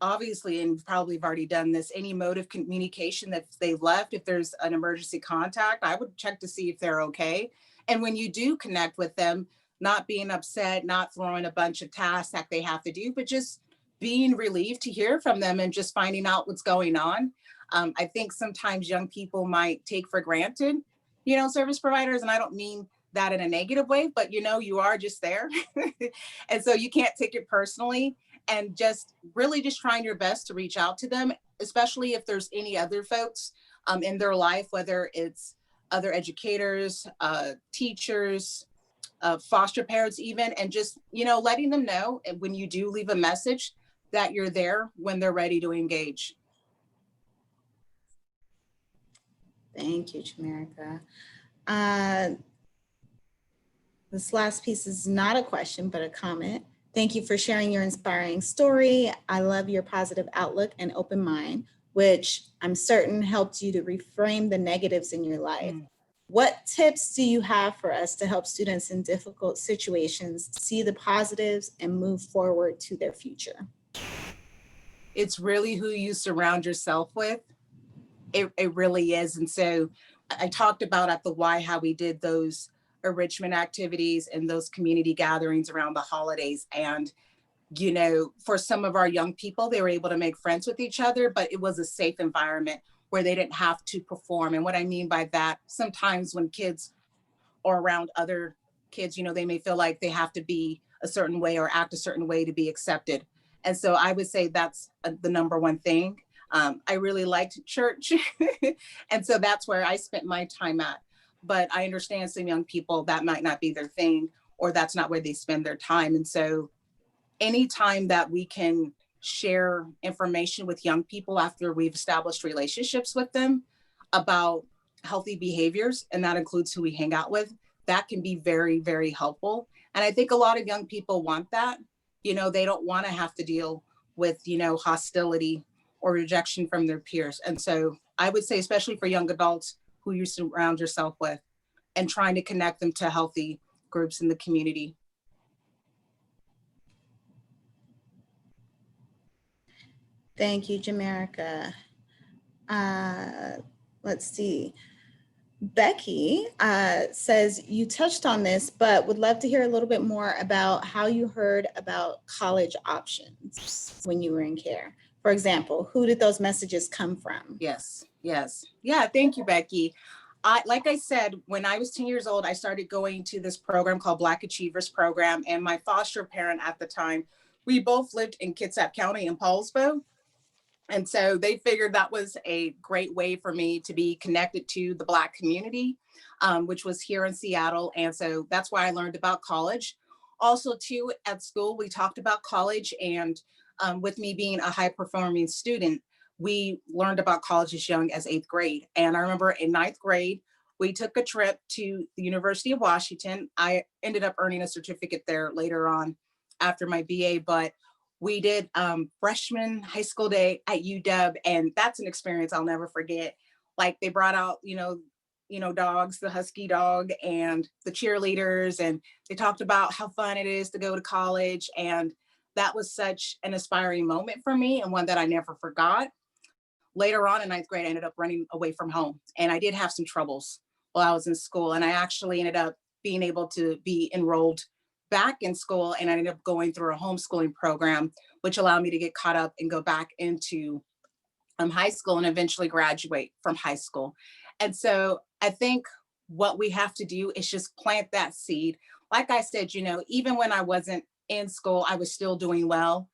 [SPEAKER 4] obviously, and probably have already done this, any mode of communication that they've left. If there's an emergency contact, I would check to see if they're okay. And when you do connect with them, not being upset, not throwing a bunch of tasks that they have to do, but just being relieved to hear from them and just finding out what's going on. I think sometimes young people might take for granted, service providers, and I don't mean that in a negative way, but you are just there. And so you can't take it personally, and just really just trying your best to reach out to them, especially if there's any other folks in their life, whether it's other educators, teachers, foster parents even, and just, letting them know when you do leave a message that you're there when they're ready to engage.
[SPEAKER 3] Thank you, Jamerica. This last piece is not a question, but a comment. Thank you for sharing your inspiring story. I love your positive outlook and open mind, which I'm certain helped you to reframe the negatives in your life. What tips do you have for us to help students in difficult situations see the positives and move forward to their future?
[SPEAKER 4] It's really who you surround yourself with. It really is. And so I talked about at the Y how we did those enrichment activities and those community gatherings around the holidays. And, for some of our young people, they were able to make friends with each other, but it was a safe environment where they didn't have to perform. And what I mean by that, sometimes when kids are around other kids, they may feel like they have to be a certain way or act a certain way to be accepted. And so I would say that's the number one thing. I really liked church. And so that's where I spent my time at. But I understand some young people that might not be their thing, or that's not where they spend their time. And so anytime that we can share information with young people after we've established relationships with them about healthy behaviors, and that includes who we hang out with, that can be very, very helpful. And I think a lot of young people want that. They don't want to have to deal with, hostility or rejection from their peers. And so I would say, especially for young adults, who you surround yourself with and trying to connect them to healthy groups in the community.
[SPEAKER 3] Thank you, Jamerica. Let's see. Becky says, you touched on this, but would love to hear a little bit more about how you heard about college options when you were in care. For example, who did those messages come from?
[SPEAKER 4] Yes. Yeah, thank you, Becky. Like I said, when I was 10 years old, I started going to this program called Black Achievers Program. And my foster parent at the time, we both lived in Kitsap County in Paulsbo. And so they figured that was a great way for me to be connected to the Black community, which was here in Seattle. And so that's why I learned about college. Also, too, at school, we talked about college. And with me being a high performing student, we learned about college as young as 8th grade. And I remember in 9th grade, we took a trip to the University of Washington. I ended up earning a certificate there later on after my BA, but we did freshman high school day at UW, and that's an experience I'll never forget. Like, they brought out, dogs, the husky dog and the cheerleaders, and they talked about how fun it is to go to college. And that was such an inspiring moment for me, and one that I never forgot. Later on in 9th grade, I ended up running away from home, and I did have some troubles while I was in school. And I actually ended up being able to be enrolled back in school, and I ended up going through a homeschooling program, which allowed me to get caught up and go back into high school and eventually graduate from high school. And so I think what we have to do is just plant that seed. Like I said, even when I wasn't in school, I was still doing well.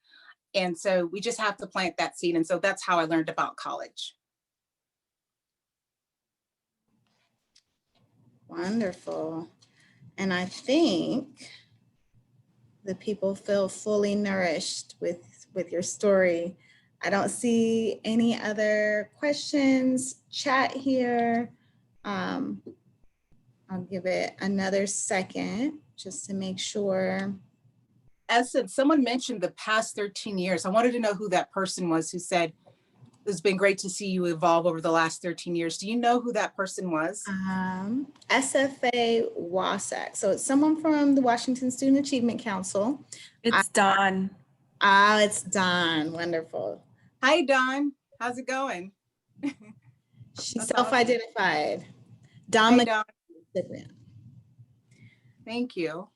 [SPEAKER 4] And so we just have to plant that seed. And so that's how I learned about college.
[SPEAKER 3] Wonderful. And I think the people feel fully nourished with your story. I don't see any other questions. Chat here. I'll give it another second just to make sure.
[SPEAKER 4] As said, someone mentioned the past 13 years. I wanted to know who that person was who said, it's been great to see you evolve over the last 13 years. Do you know who that person was?
[SPEAKER 3] SFA WASAC. So it's someone from the Washington Student Achievement Council.
[SPEAKER 5] It's Dawn.
[SPEAKER 3] It's Dawn. Wonderful.
[SPEAKER 4] Hi, Dawn. How's it going?
[SPEAKER 3] She's self-identified.
[SPEAKER 4] Dawn. Hey, Dawn.
[SPEAKER 3] Dawn.
[SPEAKER 4] Thank you.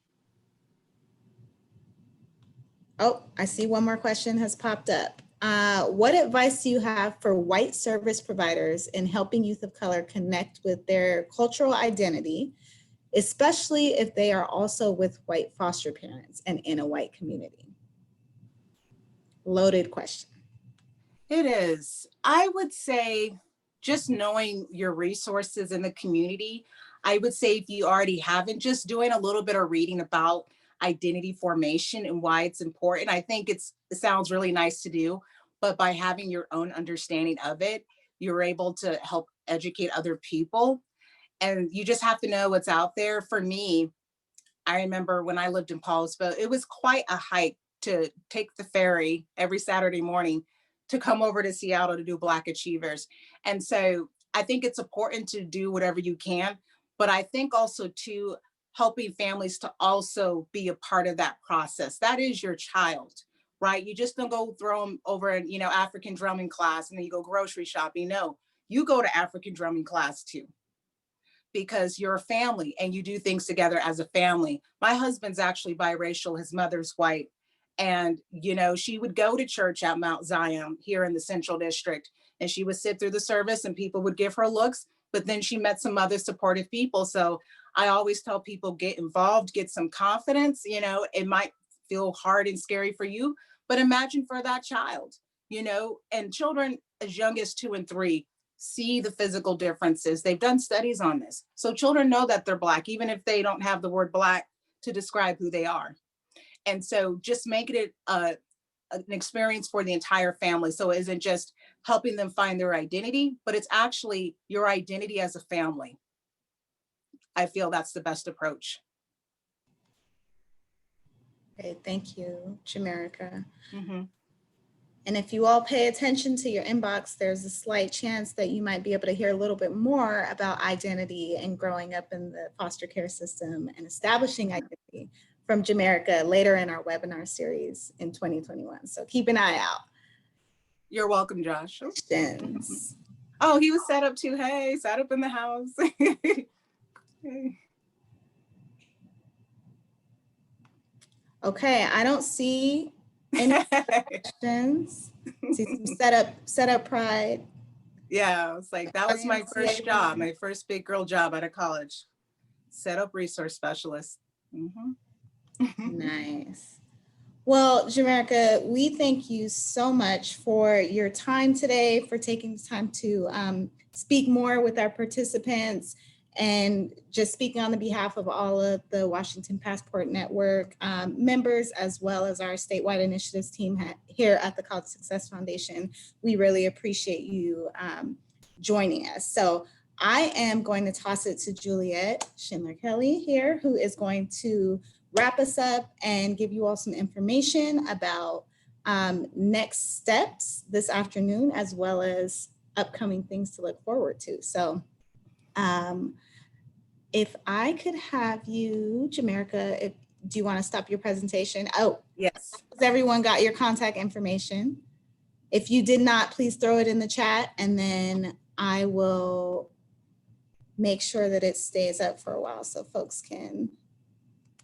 [SPEAKER 3] Oh, I see one more question has popped up. What advice do you have for white service providers in helping youth of color connect with their cultural identity, especially if they are also with white foster parents and in a white community? Loaded question.
[SPEAKER 4] It is. I would say just knowing your resources in the community. I would say if you already haven't, just doing a little bit of reading about identity formation and why it's important. I think it sounds really nice to do, but by having your own understanding of it, you're able to help educate other people. And you just have to know what's out there. For me, I remember when I lived in Paulsville, it was quite a hike to take the ferry every Saturday morning to come over to Seattle to do Black Achievers. And so I think it's important to do whatever you can, but I think also too, helping families to also be a part of that process. That is your child, right? You just don't go throw them over in, African drumming class and then you go grocery shopping. No, you go to African drumming class too, because you're a family and you do things together as a family. My husband's actually biracial, his mother's white. And, she would go to church at Mount Zion here in the Central District, and she would sit through the service and people would give her looks, but then she met some other supportive people. So I always tell people, get involved, get some confidence. It might feel hard and scary for you, but imagine for that child, and children as young as 2 and 3 see the physical differences. They've done studies on this. So children know that they're Black, even if they don't have the word Black to describe who they are. And so just making it an experience for the entire family. So it isn't just helping them find their identity, but it's actually your identity as a family. I feel that's the best approach.
[SPEAKER 3] Okay, thank you, Jamerica.
[SPEAKER 4] Mm-hmm.
[SPEAKER 3] And if you all pay attention to your inbox, there's a slight chance that you might be able to hear a little bit more about identity and growing up in the foster care system and establishing identity from Jamerica later in our webinar series in 2021. So keep an eye out.
[SPEAKER 4] You're welcome, Josh.
[SPEAKER 3] Questions?
[SPEAKER 4] Oh, he was set up too. Hey, set up in the house.
[SPEAKER 3] Okay, I don't see any questions. See some set up pride.
[SPEAKER 4] Yeah, it's like that was my first job, my first big girl job out of college. Set up resource specialist. Mm-hmm.
[SPEAKER 3] Nice. Well, Jamerica, we thank you so much for your time today, for taking the time to speak more with our participants and just speaking on the behalf of all of the Washington Passport Network members, as well as our statewide initiatives team here at the College Success Foundation. We really appreciate you joining us. So I am going to toss it to Juliet Schindler-Kelly here, who is going to wrap us up and give you all some information about next steps this afternoon, as well as upcoming things to look forward to. So if I could have you, Jamerica, do you want to stop your presentation? Oh,
[SPEAKER 4] yes.
[SPEAKER 3] Everyone got your contact information. If you did not, please throw it in the chat, and then I will make sure that it stays up for a while so folks can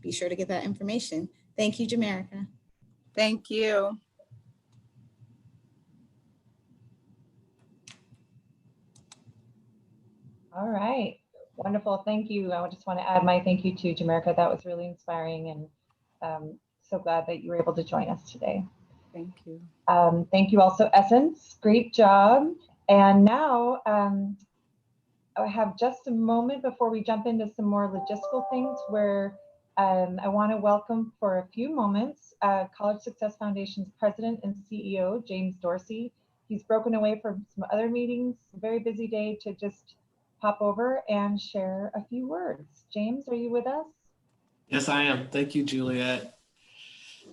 [SPEAKER 3] be sure to get that information. Thank you, Jamerica.
[SPEAKER 4] Thank you.
[SPEAKER 1] All right, wonderful, thank you. I just want to add my thank you to Jamerica. That was really inspiring, and so glad that you were able to join us today.
[SPEAKER 4] Thank you.
[SPEAKER 1] Thank you also, Essence, great job. And now I have just a moment before we jump into some more logistical things where I want to welcome for a few moments College Success Foundation's President and CEO, James Dorsey. He's broken away from some other meetings, a very busy day, to just pop over and share a few words. James, are you with us?
[SPEAKER 5] Yes, I am. Thank you, Juliet.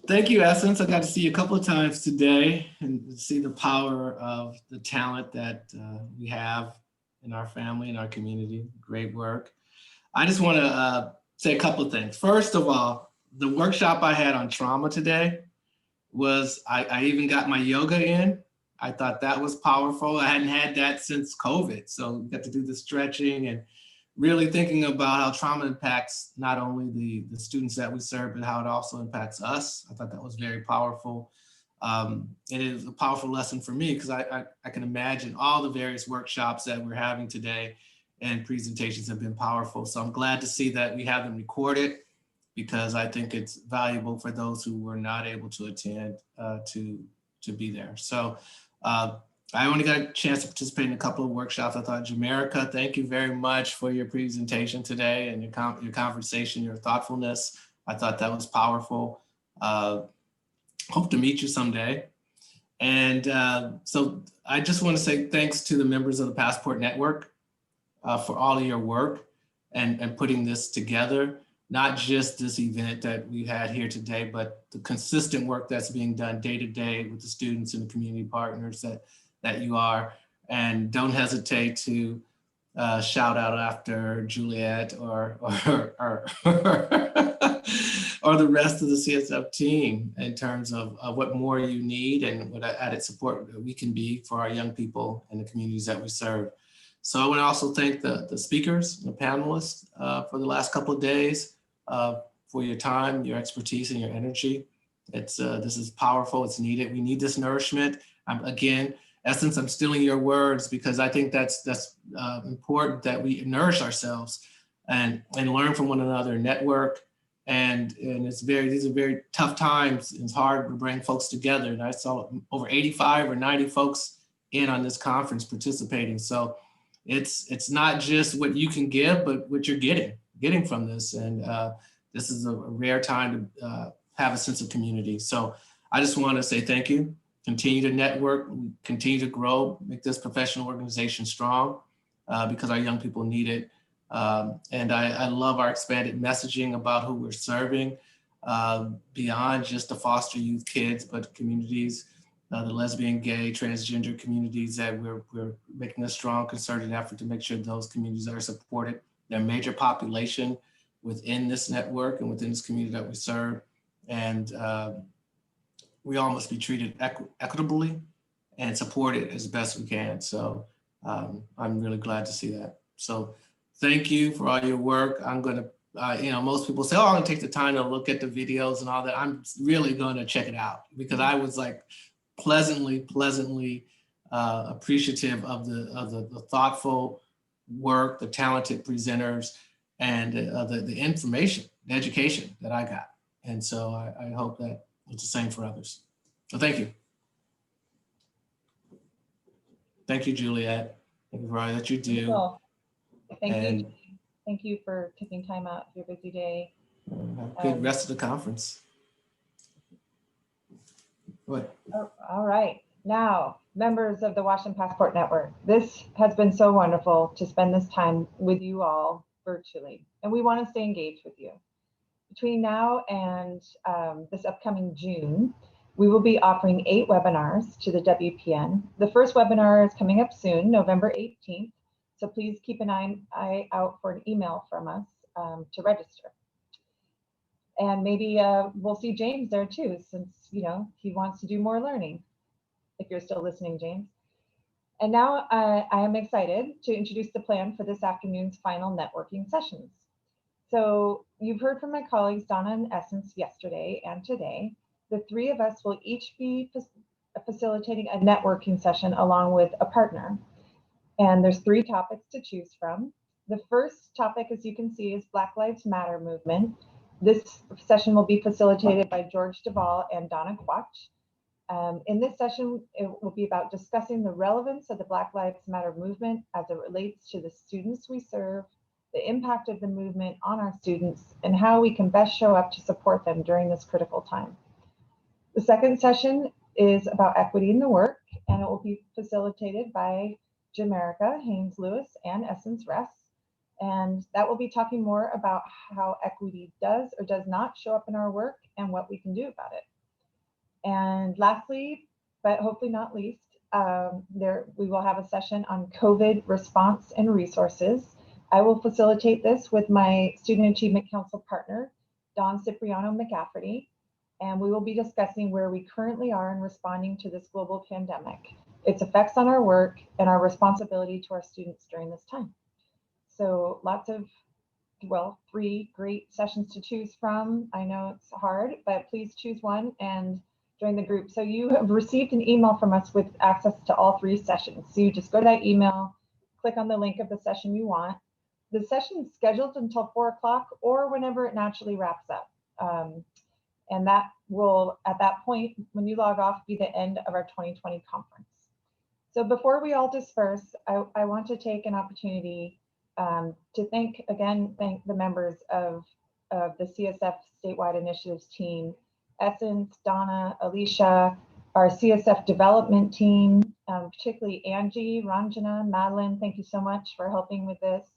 [SPEAKER 5] Thank you, Essence. I got to see you a couple of times today and see the power of the talent that we have in our family, in our community. Great work. I just want to say a couple of things. First of all, the workshop I had on trauma today was, I even got my yoga in. I thought that was powerful. I hadn't had that since COVID. So we got to do the stretching and really thinking about how trauma impacts not only the students that we serve, but how it also impacts us. I thought that was very powerful. And it is a powerful lesson for me because I can imagine all the various workshops that we're having today and presentations have been powerful. So I'm glad to see that we have them recorded because I think it's valuable for those who were not able to attend to be there. So I only got a chance to participate in a couple of workshops. I thought, Jamerika, thank you very much for your presentation today and your conversation, your thoughtfulness. I thought that was powerful. Hope to meet you someday. And so I just want to say thanks to the members of the Passport Network for all of your work and putting this together. Not just this event that we had here today, but the consistent work that's being done day to day with the students and the community partners that you are. And don't hesitate to shout out after Juliet or or the rest of the CSF team in terms of what more you need and what added support we can be for our young people and the communities that we serve. So I want to also thank the speakers, the panelists for the last couple of days, for your time, your expertise, and your energy. This is powerful, it's needed. We need this nourishment. Again, Essence, I'm stealing your words because I think that's important that we nourish ourselves and learn from one another, network. And these are very tough times. It's hard to bring folks together. And I saw over 85 or 90 folks in on this conference participating. So it's not just what you can give, but what you're getting from this. And this is a rare time to have a sense of community. So I just want to say thank you. Continue to network, continue to grow, make this professional organization strong because our young people need it. And I love our expanded messaging about who we're serving beyond just the foster youth kids, but communities, the lesbian, gay, transgender communities that we're making a strong concerted effort to make sure those communities are supported. They're a major population within this network and within this community that we serve. And we all must be treated equitably and supported as best we can. So I'm really glad to see that. So thank you for all your work. I'm gonna, most people say, oh, I'm gonna take the time to look at the videos and all that. I'm really gonna check it out because I was like pleasantly appreciative of the thoughtful work, the talented presenters, and the information, the education that I got. And so I hope that it's the same for others. So thank you. Thank you, Juliet. Thank you for all that you do.
[SPEAKER 1] Cool. Thank
[SPEAKER 5] And
[SPEAKER 1] you. Thank you for taking time out of your busy day.
[SPEAKER 5] have a good rest of the conference. What?
[SPEAKER 1] All right. Now, members of the Washington Passport Network, this has been so wonderful to spend this time with you all virtually, and we want to stay engaged with you. Between now and this upcoming June, we will be offering 8 webinars to the WPN. The first webinar is coming up soon, November 18th. So please keep an eye out for an email from us to register. And maybe we'll see James there too, since he wants to do more learning. If you're still listening, James. And now I am excited to introduce the plan for this afternoon's final networking sessions. So you've heard from my colleagues, Donna and Essence, yesterday and today. The 3 of us will each be facilitating a networking session along with a partner. And there's 3 topics to choose from. The first topic, as you can see, is Black Lives Matter movement. This session will be facilitated by George Duvall and Donna Quach. In this session, it will be about discussing the relevance of the Black Lives Matter movement as it relates to the students we serve, the impact of the movement on our students, and how we can best show up to support them during this critical time. The second session is about equity in the work, and it will be facilitated by Jamerica Haynes-Lewis and Essence Ress. And that will be talking more about how equity does or does not show up in our work and what we can do about it. And lastly, but hopefully not least, we will have a session on COVID response and resources. I will facilitate this with my Student Achievement Council partner, Dawn Cipriano McCafferty, and we will be discussing where we currently are in responding to this global pandemic, its effects on our work, and our responsibility to our students during this time. So lots of, 3 great sessions to choose from. I know it's hard, but please choose one and join the group. So you have received an email from us with access to all 3 sessions. So you just go to that email, click on the link of the session you want. The session is scheduled until 4 o'clock or whenever it naturally wraps up. And that will, at that point, when you log off, be the end of our 2020 conference. So before we all disperse, I want to take an opportunity to thank the members of the CSF statewide initiatives team, Essence, Donna, Alicia, our CSF development team, particularly Angie, Ranjana, Madeline, thank you so much for helping with this,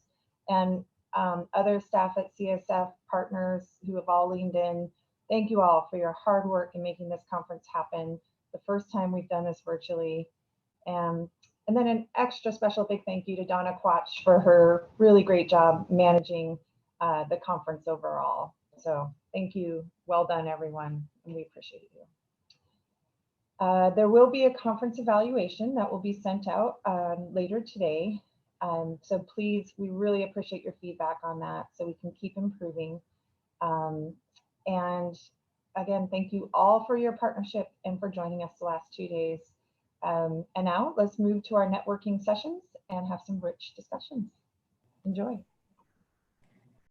[SPEAKER 1] and other staff at CSF, partners who have all leaned in. Thank you all for your hard work in making this conference happen. The first time we've done this virtually. And then an extra special big thank you to Donna Quatch for her really great job managing the conference overall. So thank you. Well done, everyone. And we appreciate you. There will be a conference evaluation that will be sent out later today. So please, we really appreciate your feedback on that so we can keep improving. And again, thank you all for your partnership and for joining us the last 2 days. And now let's move to our networking sessions and have some rich discussions. Enjoy.